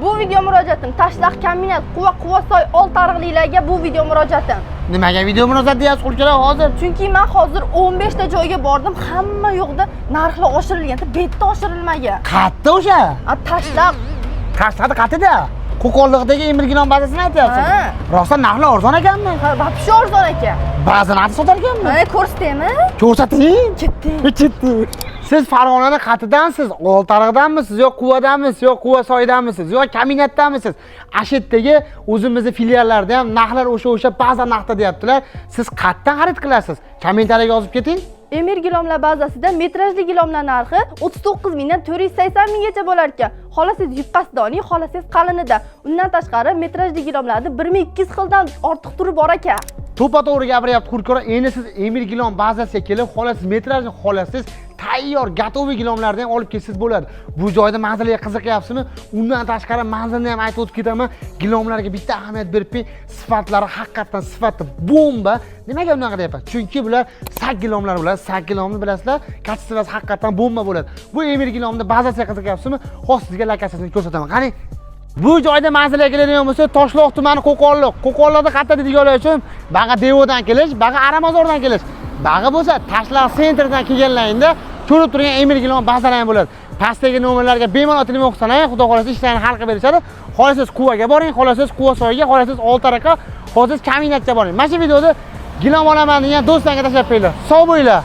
Bu video murojaatim Tashlaq kombinat Quvasoy Oltariqliklarga bu video murojaatim. Nimaga video murojaat deyapsiz qulchalar hozir? Chunki men hozir 15 ta joyga bordim, hamma yoqda narxlar oshirilgan, bitta oshirilmagan. Qayerda o'sha? Tashlaq. Tashlaqda qayerda? Qo'qonliqdagi Emirgilon bazasini aytyapsiz. Rostdan narxlar arzon ekanmi? Ha, vobshe arzon ekan. Ba'zi narx sotar ekanmi? Mana ko'rsataymi? Ko'rsating. Ketdi. Siz Farg'onani qayerdansiz? Oltariqdanmisiz yo Quvadanmisiz yo Quvasoydanmisiz yo Kombinatdanmisiz? Ashitdagi o'zimizning filiallarda ham narxlar o'sha ba'zi narxda deyaptilar. Siz qayerdan xarid qilasiz? Kommentariyaga yozib keting. Emir gilomlar bazasida metrajli gilomlar narxi 39 mingdan 480 minggacha bo'lar ekan. Xolasiz yupqasi doni, xolasiz qalinida. Undan tashqari metrajli gilomlarda 1200 xildan ortiq turi bor ekan. To'pa-to'g'ri gapiryapti Xurkora. Endi siz Emir gilom bazasiga kelib, xolasiz metrajni xolasiz tayyor gatoviy gilomlardan ham olib kelsangiz bo'ladi. Bu joyda manzilga qiziqyapsizmi? Undan tashqari manzilni ham aytib o'tib ketaman. Gilomlarga bitta ahamiyat berib, sifatlari haqiqatan sifati bomba. Nimaga unaqa deyapman? Chunki bular sak gilomlar bo'ladi. Sak gilomni bilasizlar, kachestivasi haqiqatan bomba bo'ladi. Bu Emir gilomda bazasiga qiziqyapsizmi? Hozir sizga lokatsiyasini ko'rsataman. Qani? Bu joyda manzilga keladigan bo'lsa, Toshloq tumani Qo'qonliq. Qo'qonliqda qayerda deydiganlar uchun Baga Devodan kelish, Baga Aramozordan kelish. Baga bo'lsa Tashlaq sentrdan kelganlaringda ko'rib turgan Emir gilom bazalar ham bo'ladi. Pastdagi nomerlarga bemalol telefon qilsangiz, xudo xolasa ishlarni hal qilib berishadi. Xolasiz Quvaga boring, xolasiz Quvasoyga, xolasiz Oltariqqa, xolasiz Kombinatga boring. Mana shu videoda gilom olaman degan do'stlarga tashlab qo'yinglar. Sog' bo'linglar.